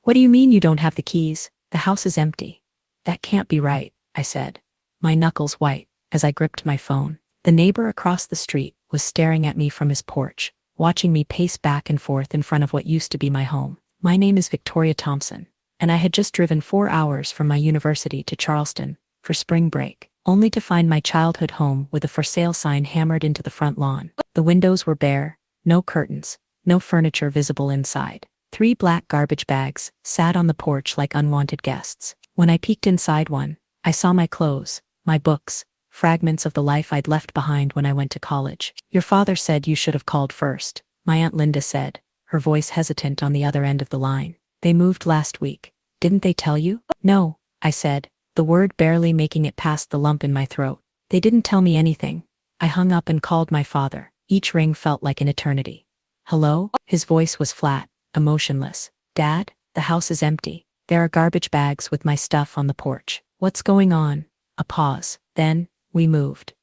What do you mean you don't have the keys? The house is empty. That can't be right, I said, my knuckles white, as I gripped my phone. The neighbor across the street was staring at me from his porch, watching me pace back and forth in front of what used to be my home. My name is Victoria Thompson, and I had just driven 4 hours from my university to Charleston for spring break, only to find my childhood home with a for sale sign hammered into the front lawn. The windows were bare, no curtains, no furniture visible inside. 3 black garbage bags sat on the porch like unwanted guests. When I peeked inside one, I saw my clothes, my books, fragments of the life I'd left behind when I went to college. Your father said you should have called first, my Aunt Linda said, her voice hesitant on the other end of the line. They moved last week. Didn't they tell you? No, I said, the word barely making it past the lump in my throat. They didn't tell me anything. I hung up and called my father. Each ring felt like an eternity. Hello? His voice was flat, emotionless. Dad, the house is empty. There are garbage bags with my stuff on the porch. What's going on? A pause. Then, we moved.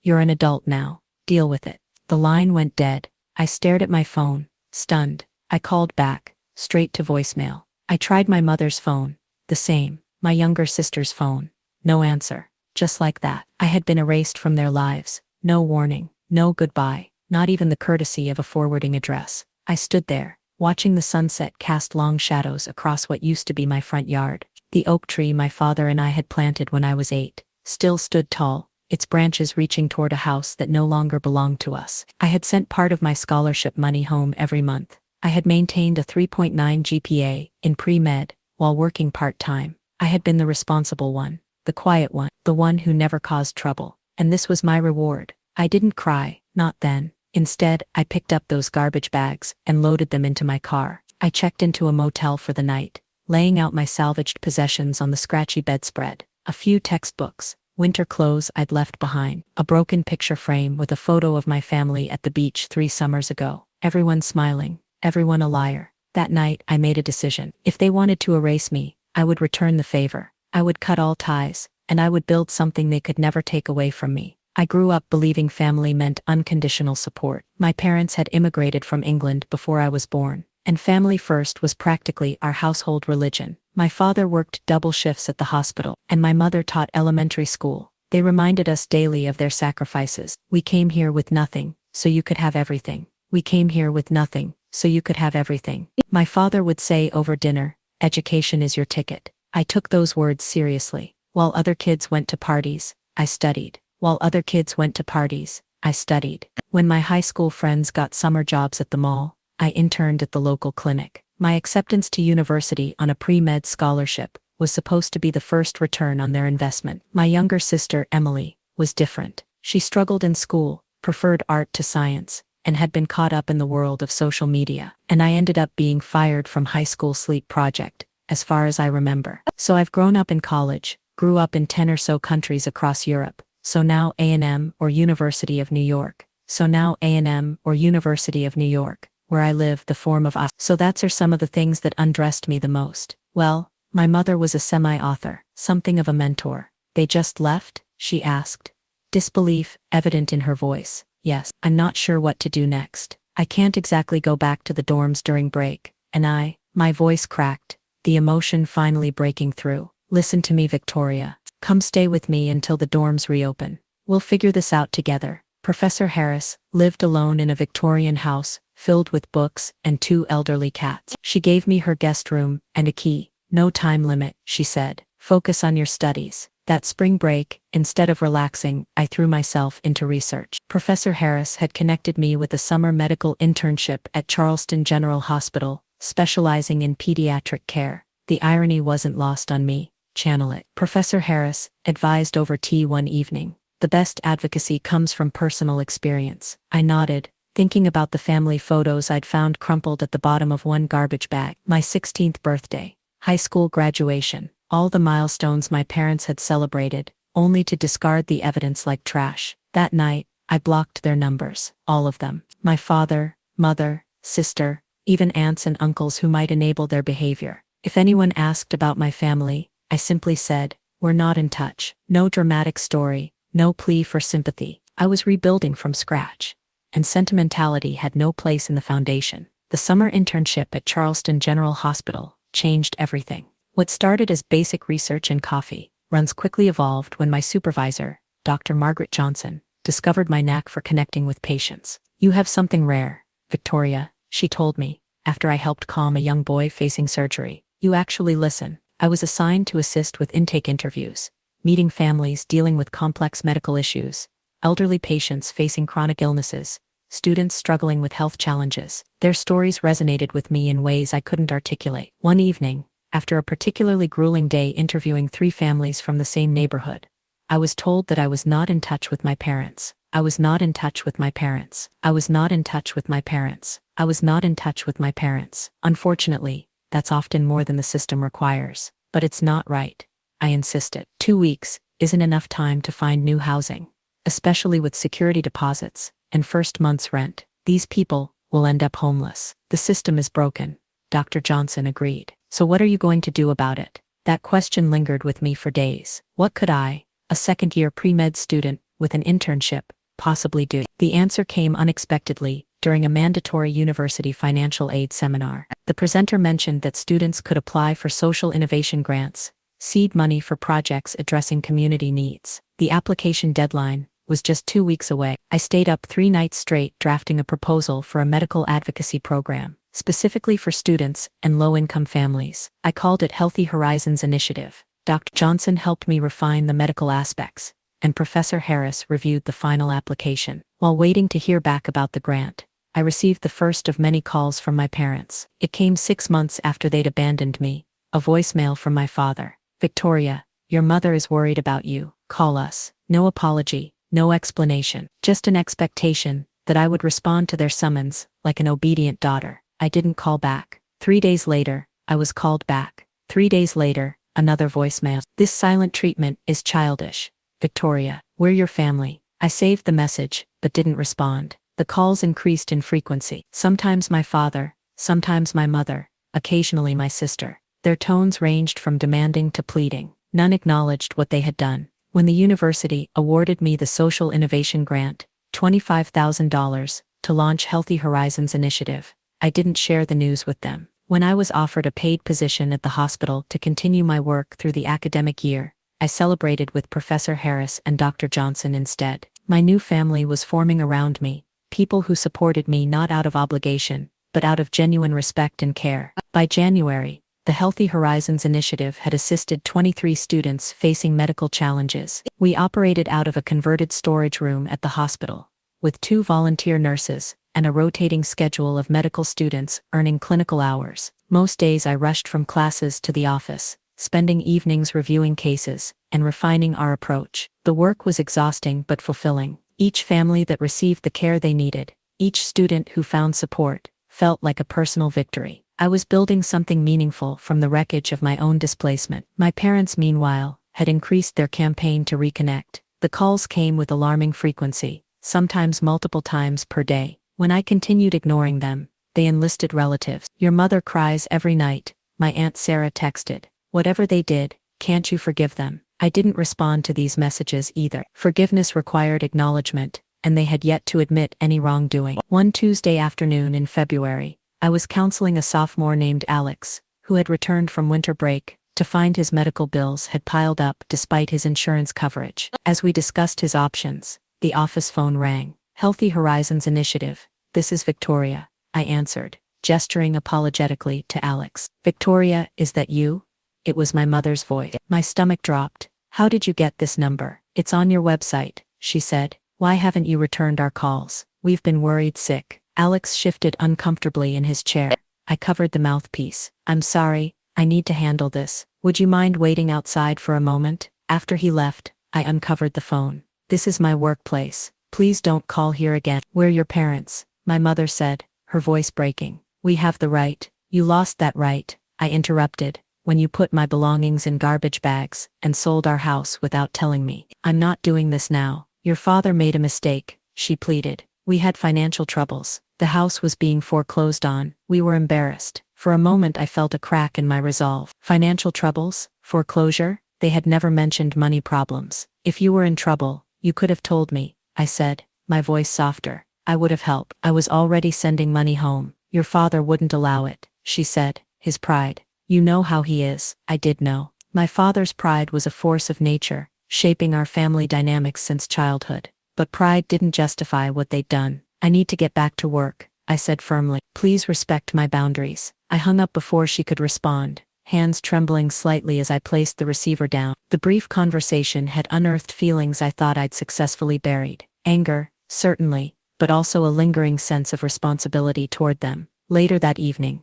You're an adult now. Deal with it. The line went dead. I stared at my phone, stunned. I called back, straight to voicemail. I tried my mother's phone, the same. My younger sister's phone. No answer. Just like that, I had been erased from their lives. No warning, no goodbye, not even the courtesy of a forwarding address. I stood there, watching the sunset cast long shadows across what used to be my front yard. The oak tree my father and I had planted when I was 8 still stood tall, its branches reaching toward a house that no longer belonged to us. I had sent part of my scholarship money home every month. I had maintained a 3.9 GPA in pre-med while working part-time. I had been the responsible one, the quiet one, the one who never caused trouble. And this was my reward. I didn't cry, not then. Instead, I picked up those garbage bags and loaded them into my car. I checked into a motel for the night, laying out my salvaged possessions on the scratchy bedspread. A few textbooks, winter clothes I'd left behind, a broken picture frame with a photo of my family at the beach 3 summers ago. Everyone smiling, everyone a liar. That night, I made a decision. If they wanted to erase me, I would return the favor. I would cut all ties, and I would build something they could never take away from me. I grew up believing family meant unconditional support. My parents had immigrated from England before I was born, and family first was practically our household religion. My father worked double shifts at the hospital, and my mother taught elementary school. They reminded us daily of their sacrifices. We came here with nothing, so you could have everything. We came here with nothing, so you could have everything. My father would say over dinner, education is your ticket. I took those words seriously. While other kids went to parties, I studied. While other kids went to parties, I studied. When my high school friends got summer jobs at the mall, I interned at the local clinic. My acceptance to university on a pre-med scholarship was supposed to be the first return on their investment. My younger sister, Emily, was different. She struggled in school, preferred art to science, and had been caught up in the world of social media. And I ended up being fired from high school sleep project, as far as I remember. So I've grown up in college, grew up in 10 or so countries across Europe. So now A&M or University of New York. So now A&M or University of New York, where I live, the form of us. So that's are some of the things that undressed me the most. Well, my mother was a semi-author, something of a mentor. They just left? She asked. Disbelief evident in her voice. Yes, I'm not sure what to do next. I can't exactly go back to the dorms during break. And my voice cracked, the emotion finally breaking through. Listen to me, Victoria. Come stay with me until the dorms reopen. We'll figure this out together. Professor Harris lived alone in a Victorian house, filled with books and 2 elderly cats. She gave me her guest room and a key. No time limit, she said. Focus on your studies. That spring break, instead of relaxing, I threw myself into research. Professor Harris had connected me with a summer medical internship at Charleston General Hospital, specializing in pediatric care. The irony wasn't lost on me. Channel it. Professor Harris advised over tea one evening. The best advocacy comes from personal experience. I nodded, thinking about the family photos I'd found crumpled at the bottom of one garbage bag. My 16th birthday, high school graduation, all the milestones my parents had celebrated, only to discard the evidence like trash. That night, I blocked their numbers, all of them. My father, mother, sister, even aunts and uncles who might enable their behavior. If anyone asked about my family, I simply said, we're not in touch. No dramatic story, no plea for sympathy. I was rebuilding from scratch, and sentimentality had no place in the foundation. The summer internship at Charleston General Hospital changed everything. What started as basic research and coffee runs quickly evolved when my supervisor, Dr. Margaret Johnson, discovered my knack for connecting with patients. "You have something rare, Victoria," she told me, after I helped calm a young boy facing surgery. "You actually listen." I was assigned to assist with intake interviews, meeting families dealing with complex medical issues, elderly patients facing chronic illnesses, students struggling with health challenges. Their stories resonated with me in ways I couldn't articulate. One evening, after a particularly grueling day interviewing 3 families from the same neighborhood, I was told that I was not in touch with my parents. I was not in touch with my parents. I was not in touch with my parents. I was not in touch with my parents. Unfortunately, that's often more than the system requires. But it's not right, I insisted. 2 weeks isn't enough time to find new housing, especially with security deposits and first month's rent. These people will end up homeless. The system is broken, Dr. Johnson agreed. So what are you going to do about it? That question lingered with me for days. What could I, a second-year pre-med student with an internship, possibly do? The answer came unexpectedly during a mandatory university financial aid seminar. The presenter mentioned that students could apply for social innovation grants, seed money for projects addressing community needs. The application deadline was just 2 weeks away. I stayed up 3 nights straight drafting a proposal for a medical advocacy program, specifically for students and low-income families. I called it Healthy Horizons Initiative. Dr. Johnson helped me refine the medical aspects, and Professor Harris reviewed the final application. While waiting to hear back about the grant, I received the first of many calls from my parents. It came 6 months after they'd abandoned me. A voicemail from my father. "Victoria, your mother is worried about you. Call us." No apology, no explanation, just an expectation that I would respond to their summons like an obedient daughter. I didn't call back. 3 days later, I was called back. 3 days later, another voicemail. "This silent treatment is childish. Victoria, we're your family." I saved the message, but didn't respond. The calls increased in frequency. Sometimes my father, sometimes my mother, occasionally my sister. Their tones ranged from demanding to pleading. None acknowledged what they had done. When the university awarded me the Social Innovation Grant, $25,000, to launch Healthy Horizons Initiative, I didn't share the news with them. When I was offered a paid position at the hospital to continue my work through the academic year, I celebrated with Professor Harris and Dr. Johnson instead. My new family was forming around me, people who supported me not out of obligation, but out of genuine respect and care. By January, the Healthy Horizons Initiative had assisted 23 students facing medical challenges. We operated out of a converted storage room at the hospital, with 2 volunteer nurses and a rotating schedule of medical students earning clinical hours. Most days I rushed from classes to the office, spending evenings reviewing cases and refining our approach. The work was exhausting but fulfilling. Each family that received the care they needed, each student who found support, felt like a personal victory. I was building something meaningful from the wreckage of my own displacement. My parents, meanwhile, had increased their campaign to reconnect. The calls came with alarming frequency, sometimes multiple times per day. When I continued ignoring them, they enlisted relatives. "Your mother cries every night," my Aunt Sarah texted. "Whatever they did, can't you forgive them?" I didn't respond to these messages either. Forgiveness required acknowledgement, and they had yet to admit any wrongdoing. One Tuesday afternoon in February, I was counseling a sophomore named Alex, who had returned from winter break, to find his medical bills had piled up despite his insurance coverage. As we discussed his options, the office phone rang. "Healthy Horizons Initiative, this is Victoria," I answered, gesturing apologetically to Alex. "Victoria, is that you?" It was my mother's voice. My stomach dropped. "How did you get this number?" "It's on your website," she said. "Why haven't you returned our calls? We've been worried sick." Alex shifted uncomfortably in his chair. I covered the mouthpiece. "I'm sorry, I need to handle this. Would you mind waiting outside for a moment?" After he left, I uncovered the phone. "This is my workplace. Please don't call here again." "We're your parents," my mother said, her voice breaking. "We have the right." "You lost that right," I interrupted, "when you put my belongings in garbage bags and sold our house without telling me." "I'm not doing this now." "Your father made a mistake," she pleaded. "We had financial troubles. The house was being foreclosed on. We were embarrassed." For a moment I felt a crack in my resolve. Financial troubles? Foreclosure? They had never mentioned money problems. "If you were in trouble, you could have told me," I said, my voice softer. "I would have helped." I was already sending money home. Your father wouldn't allow it, she said. His pride. You know how he is. I did know. My father's pride was a force of nature, shaping our family dynamics since childhood. But pride didn't justify what they'd done. I need to get back to work, I said firmly. Please respect my boundaries. I hung up before she could respond, hands trembling slightly as I placed the receiver down. The brief conversation had unearthed feelings I thought I'd successfully buried. Anger, certainly, but also a lingering sense of responsibility toward them. Later that evening,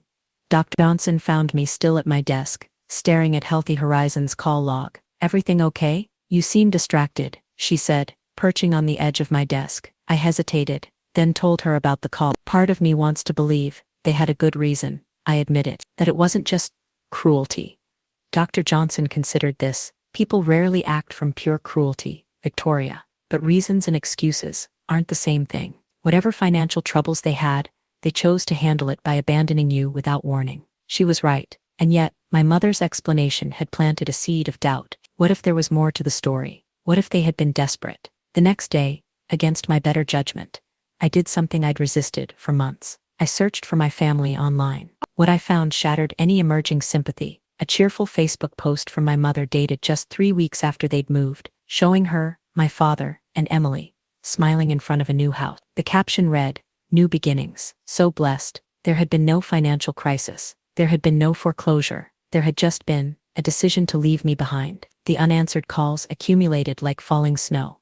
Dr. Johnson found me still at my desk, staring at Healthy Horizons call log. Everything okay? You seem distracted, she said, perching on the edge of my desk. I hesitated, then told her about the call. Part of me wants to believe they had a good reason, I admitted, that it wasn't just cruelty. Dr. Johnson considered this. People rarely act from pure cruelty, Victoria. But reasons and excuses aren't the same thing. Whatever financial troubles they had, they chose to handle it by abandoning you without warning. She was right, and yet, my mother's explanation had planted a seed of doubt. What if there was more to the story? What if they had been desperate? The next day, against my better judgment, I did something I'd resisted for months. I searched for my family online. What I found shattered any emerging sympathy. A cheerful Facebook post from my mother dated just 3 weeks after they'd moved, showing her, my father, and Emily, smiling in front of a new house. The caption read, "New beginnings." So blessed. There had been no financial crisis. There had been no foreclosure. There had just been a decision to leave me behind. The unanswered calls accumulated like falling snow.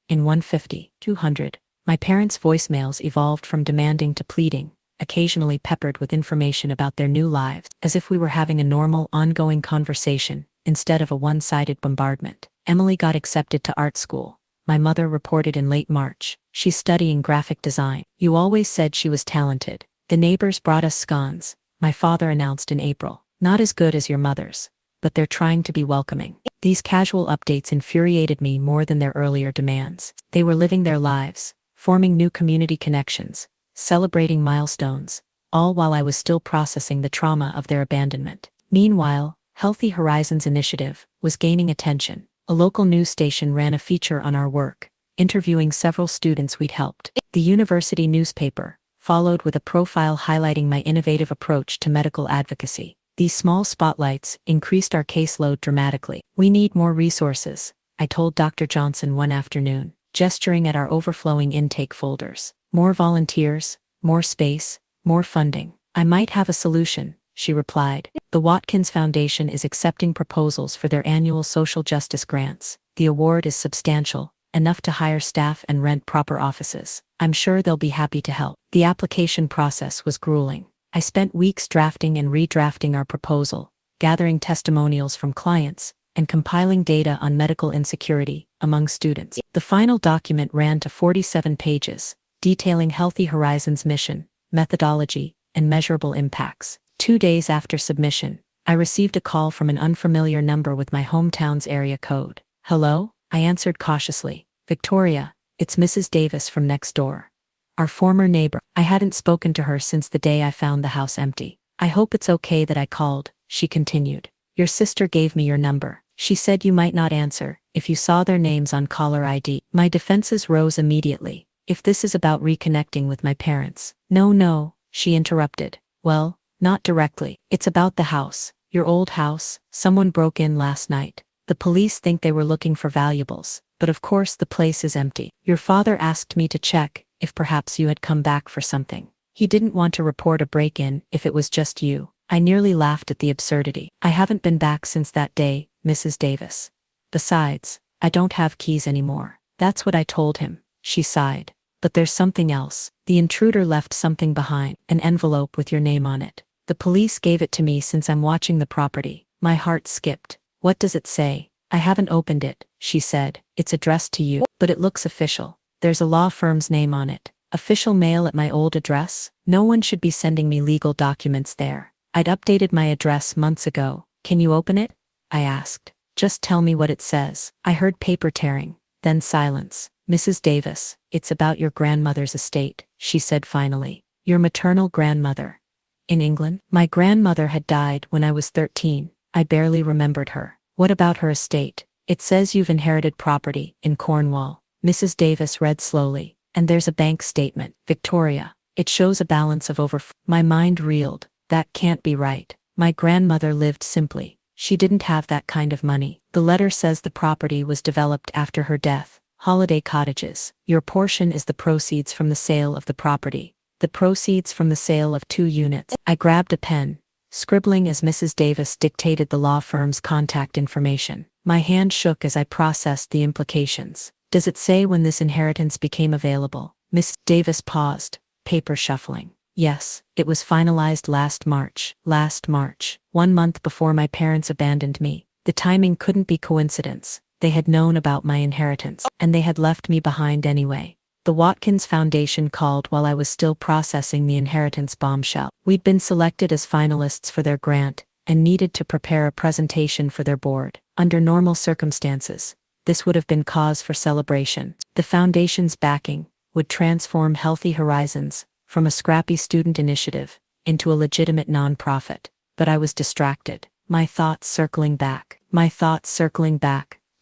In 150, 200. My parents' voicemails evolved from demanding to pleading, occasionally peppered with information about their new lives, as if we were having a normal, ongoing conversation, instead of a one-sided bombardment. Emily got accepted to art school. My mother reported in late March. She's studying graphic design. You always said she was talented. The neighbors brought us scones, my father announced in April. Not as good as your mother's, but they're trying to be welcoming. These casual updates infuriated me more than their earlier demands. They were living their lives, forming new community connections, celebrating milestones, all while I was still processing the trauma of their abandonment. Meanwhile, Healthy Horizons Initiative was gaining attention. A local news station ran a feature on our work, interviewing several students we'd helped. The university newspaper followed with a profile highlighting my innovative approach to medical advocacy. These small spotlights increased our caseload dramatically. We need more resources, I told Dr. Johnson one afternoon, gesturing at our overflowing intake folders. More volunteers, more space, more funding. I might have a solution, she replied. The Watkins Foundation is accepting proposals for their annual social justice grants. The award is substantial, enough to hire staff and rent proper offices. I'm sure they'll be happy to help. The application process was grueling. I spent weeks drafting and redrafting our proposal, gathering testimonials from clients, and compiling data on medical insecurity among students. The final document ran to 47 pages, detailing Healthy Horizons' mission, methodology, and measurable impacts. 2 days after submission, I received a call from an unfamiliar number with my hometown's area code. Hello? I answered cautiously. Victoria, it's Mrs. Davis from next door. Our former neighbor. I hadn't spoken to her since the day I found the house empty. I hope it's okay that I called, she continued. Your sister gave me your number. She said you might not answer if you saw their names on caller ID. My defenses rose immediately. If this is about reconnecting with my parents. No, she interrupted. Well, not directly. It's about the house. Your old house. Someone broke in last night. The police think they were looking for valuables, but of course the place is empty. Your father asked me to check if perhaps you had come back for something. He didn't want to report a break-in if it was just you. I nearly laughed at the absurdity. I haven't been back since that day, Mrs. Davis. Besides, I don't have keys anymore. That's what I told him. She sighed. But there's something else. The intruder left something behind, an envelope with your name on it. The police gave it to me since I'm watching the property. My heart skipped. What does it say? I haven't opened it, she said. It's addressed to you, but it looks official. There's a law firm's name on it. Official mail at my old address? No one should be sending me legal documents there. I'd updated my address months ago. Can you open it? I asked. Just tell me what it says. I heard paper tearing, then silence. Mrs. Davis, it's about your grandmother's estate, she said finally. Your maternal grandmother. In England? My grandmother had died when I was 13. I barely remembered her. What about her estate? It says you've inherited property in Cornwall. Mrs. Davis read slowly. And there's a bank statement. Victoria. It shows a balance of over. My mind reeled. That can't be right. My grandmother lived simply. She didn't have that kind of money. The letter says the property was developed after her death. Holiday cottages. Your portion is the proceeds from the sale of the property. The proceeds from the sale of 2 units. I grabbed a pen, scribbling as Mrs. Davis dictated the law firm's contact information. My hand shook as I processed the implications. Does it say when this inheritance became available? Miss Davis paused, paper shuffling. Yes, it was finalized last March. Last March, 1 month before my parents abandoned me. The timing couldn't be coincidence. They had known about my inheritance, and they had left me behind anyway. The Watkins Foundation called while I was still processing the inheritance bombshell. We'd been selected as finalists for their grant, and needed to prepare a presentation for their board. Under normal circumstances, this would have been cause for celebration. The foundation's backing would transform Healthy Horizons from a scrappy student initiative into a legitimate nonprofit. But I was distracted, my thoughts circling back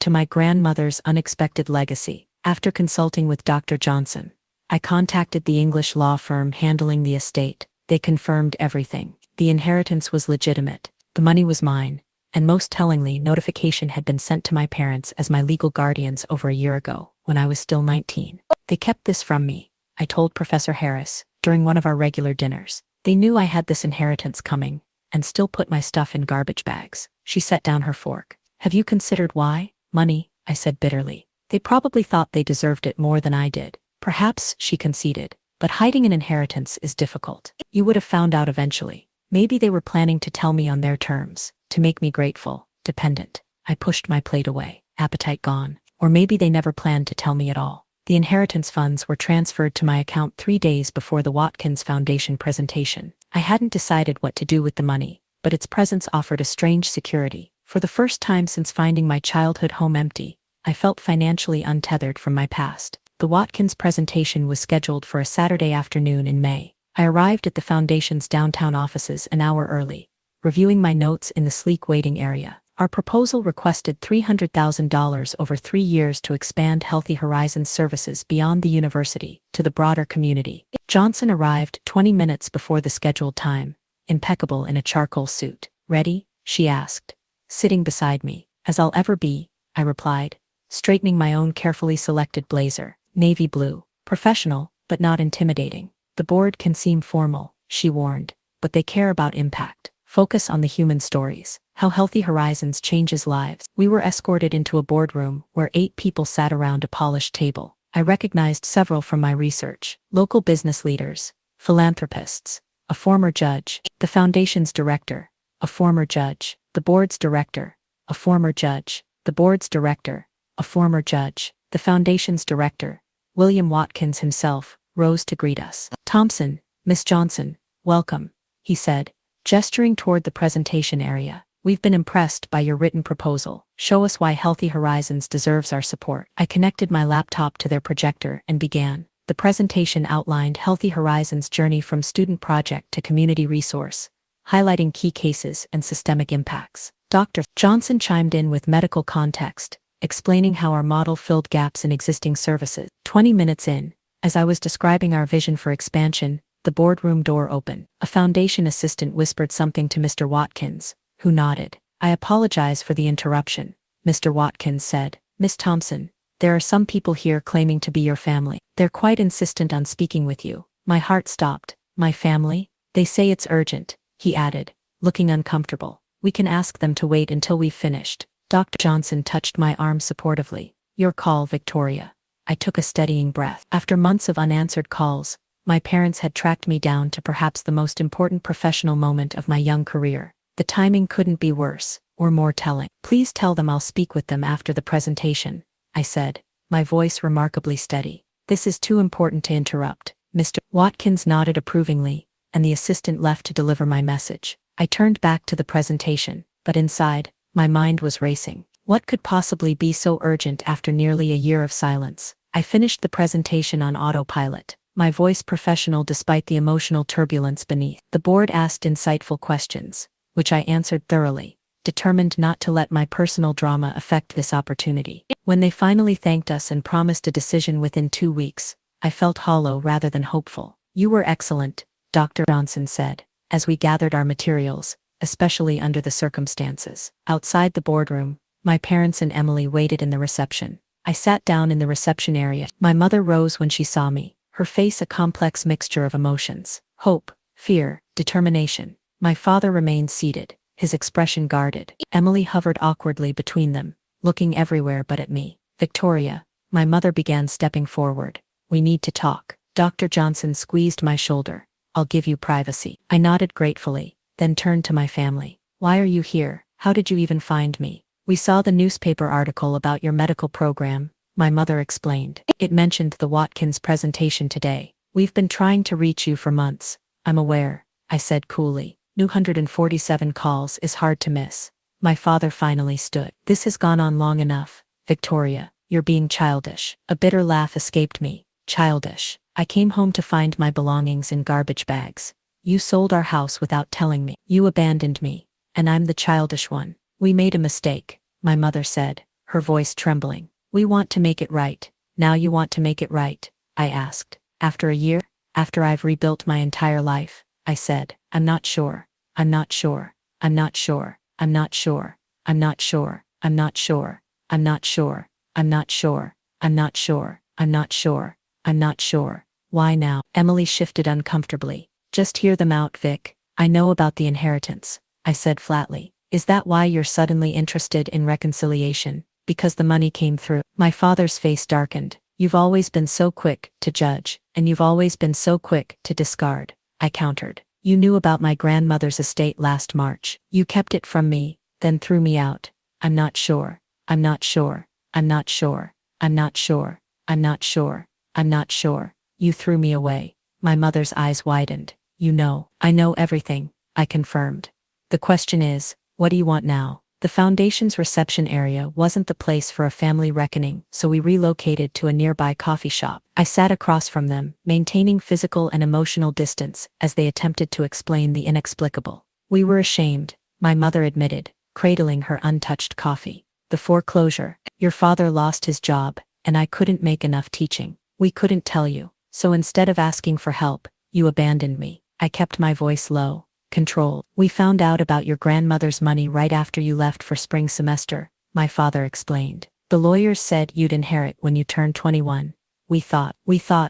to my grandmother's unexpected legacy. After consulting with Dr. Johnson, I contacted the English law firm handling the estate. They confirmed everything. The inheritance was legitimate, the money was mine, and most tellingly, notification had been sent to my parents as my legal guardians over a year ago, when I was still 19. They kept this from me, I told Professor Harris, during one of our regular dinners. They knew I had this inheritance coming, and still put my stuff in garbage bags. She set down her fork. Have you considered why? Money, I said bitterly. They probably thought they deserved it more than I did. Perhaps, she conceded, but hiding an inheritance is difficult. You would have found out eventually. Maybe they were planning to tell me on their terms, to make me grateful, dependent. I pushed my plate away, appetite gone. Or maybe they never planned to tell me at all. The inheritance funds were transferred to my account 3 days before the Watkins Foundation presentation. I hadn't decided what to do with the money, but its presence offered a strange security. For the first time since finding my childhood home empty, I felt financially untethered from my past. The Watkins presentation was scheduled for a Saturday afternoon in May. I arrived at the foundation's downtown offices an hour early, reviewing my notes in the sleek waiting area. Our proposal requested $300,000 over 3 years to expand Healthy Horizons services beyond the university to the broader community. Johnson arrived 20 minutes before the scheduled time, impeccable in a charcoal suit. Ready? She asked, sitting beside me. As I'll ever be, I replied, straightening my own carefully selected blazer. Navy blue. Professional, but not intimidating. The board can seem formal, she warned, but they care about impact. Focus on the human stories, how Healthy Horizons changes lives. We were escorted into a boardroom where 8 people sat around a polished table. I recognized several from my research. Local business leaders, philanthropists, a former judge, the foundation's director, a former judge, the board's director, a former judge, the board's director, a former judge, the foundation's director, William Watkins himself, rose to greet us. Thompson, Miss Johnson, welcome, he said, gesturing toward the presentation area. We've been impressed by your written proposal. Show us why Healthy Horizons deserves our support. I connected my laptop to their projector and began. The presentation outlined Healthy Horizons' journey from student project to community resource, highlighting key cases and systemic impacts. Dr. Johnson chimed in with medical context, explaining how our model filled gaps in existing services. 20 minutes in, as I was describing our vision for expansion, the boardroom door opened. A foundation assistant whispered something to Mr. Watkins, who nodded. I apologize for the interruption, Mr. Watkins said. Miss Thompson, there are some people here claiming to be your family. They're quite insistent on speaking with you. My heart stopped. My family? They say it's urgent, he added, looking uncomfortable. We can ask them to wait until we've finished. Dr. Johnson touched my arm supportively. Your call, Victoria. I took a steadying breath. After months of unanswered calls, my parents had tracked me down to perhaps the most important professional moment of my young career. The timing couldn't be worse, or more telling. Please tell them I'll speak with them after the presentation, I said, my voice remarkably steady. This is too important to interrupt. Mr. Watkins nodded approvingly, and the assistant left to deliver my message. I turned back to the presentation, but inside, my mind was racing. What could possibly be so urgent after nearly a year of silence? I finished the presentation on autopilot, my voice professional despite the emotional turbulence beneath. The board asked insightful questions, which I answered thoroughly, determined not to let my personal drama affect this opportunity. When they finally thanked us and promised a decision within 2 weeks, I felt hollow rather than hopeful. You were excellent, Dr. Johnson said, as we gathered our materials, especially under the circumstances. Outside the boardroom, my parents and Emily waited in the reception. I sat down in the reception area. My mother rose when she saw me, her face a complex mixture of emotions: hope, fear, determination. My father remained seated, his expression guarded. Emily hovered awkwardly between them, looking everywhere but at me. Victoria, my mother began stepping forward. We need to talk. Dr. Johnson squeezed my shoulder. I'll give you privacy. I nodded gratefully, then turned to my family. Why are you here? How did you even find me? We saw the newspaper article about your medical program, my mother explained. It mentioned the Watkins presentation today. We've been trying to reach you for months. I'm aware, I said coolly. 247 calls is hard to miss. My father finally stood. This has gone on long enough. Victoria, you're being childish. A bitter laugh escaped me. Childish. I came home to find my belongings in garbage bags. You sold our house without telling me. You abandoned me. And I'm the childish one. We made a mistake, my mother said, her voice trembling. We want to make it right. Now you want to make it right, I asked. After a year? After I've rebuilt my entire life, I said. I'm not sure. I'm not sure. I'm not sure. I'm not sure. I'm not sure. I'm not sure. I'm not sure. I'm not sure. I'm not sure. I'm not sure. I'm not sure. Why now? Emily shifted uncomfortably. Just hear them out, Vic. I know about the inheritance, I said flatly. Is that why you're suddenly interested in reconciliation? Because the money came through? My father's face darkened. You've always been so quick to judge, and you've always been so quick to discard, I countered. You knew about my grandmother's estate last March. You kept it from me, then threw me out. I'm not sure. I'm not sure. I'm not sure. I'm not sure. I'm not sure. I'm not sure. You threw me away. My mother's eyes widened. You know. I know everything, I confirmed. The question is, what do you want now? The foundation's reception area wasn't the place for a family reckoning, so we relocated to a nearby coffee shop. I sat across from them, maintaining physical and emotional distance as they attempted to explain the inexplicable. We were ashamed, my mother admitted, cradling her untouched coffee. The foreclosure. Your father lost his job, and I couldn't make enough teaching. We couldn't tell you. So instead of asking for help, you abandoned me. I kept my voice low, controlled. We found out about your grandmother's money right after you left for spring semester, my father explained. The lawyers said you'd inherit when you turned 21. We thought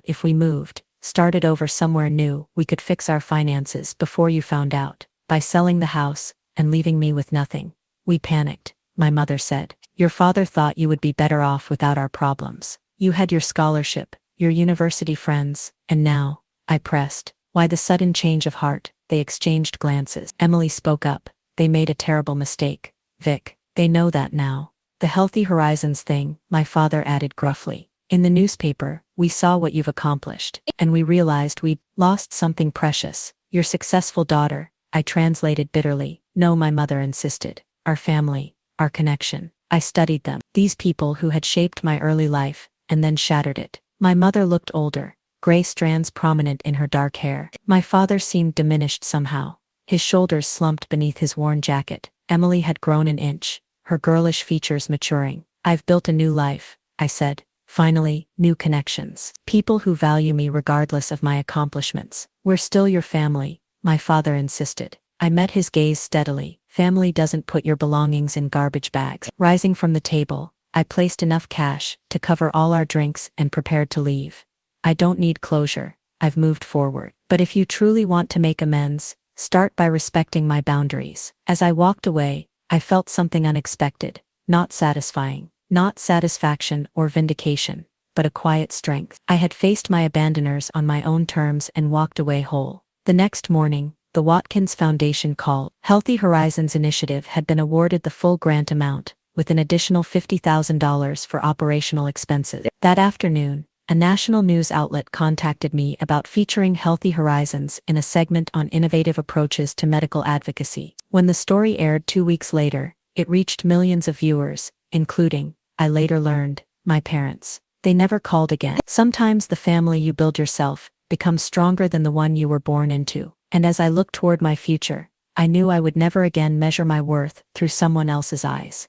if we moved, started over somewhere new, we could fix our finances before you found out, by selling the house and leaving me with nothing. We panicked, my mother said. Your father thought you would be better off without our problems. You had your scholarship, your university friends, and now, I pressed. Why the sudden change of heart? They exchanged glances. Emily spoke up. They made a terrible mistake, Vic. They know that now. The Healthy Horizons thing, my father added gruffly. In the newspaper, we saw what you've accomplished, and we realized we'd lost something precious. Your successful daughter, I translated bitterly. No, my mother insisted. Our family, our connection. I studied them. These people who had shaped my early life, and then shattered it. My mother looked older, gray strands prominent in her dark hair. My father seemed diminished somehow. His shoulders slumped beneath his worn jacket. Emily had grown an inch, her girlish features maturing. I've built a new life, I said. Finally, new connections. People who value me regardless of my accomplishments. We're still your family, my father insisted. I met his gaze steadily. Family doesn't put your belongings in garbage bags. Rising from the table, I placed enough cash to cover all our drinks and prepared to leave. I don't need closure. I've moved forward. But if you truly want to make amends, start by respecting my boundaries. As I walked away, I felt something unexpected, not satisfying, not satisfaction or vindication, but a quiet strength. I had faced my abandoners on my own terms and walked away whole. The next morning, the Watkins Foundation called. Healthy Horizons Initiative had been awarded the full grant amount, with an additional $50,000 for operational expenses. That afternoon, a national news outlet contacted me about featuring Healthy Horizons in a segment on innovative approaches to medical advocacy. When the story aired 2 weeks later, it reached millions of viewers, including, I later learned, my parents. They never called again. Sometimes the family you build yourself becomes stronger than the one you were born into. And as I looked toward my future, I knew I would never again measure my worth through someone else's eyes.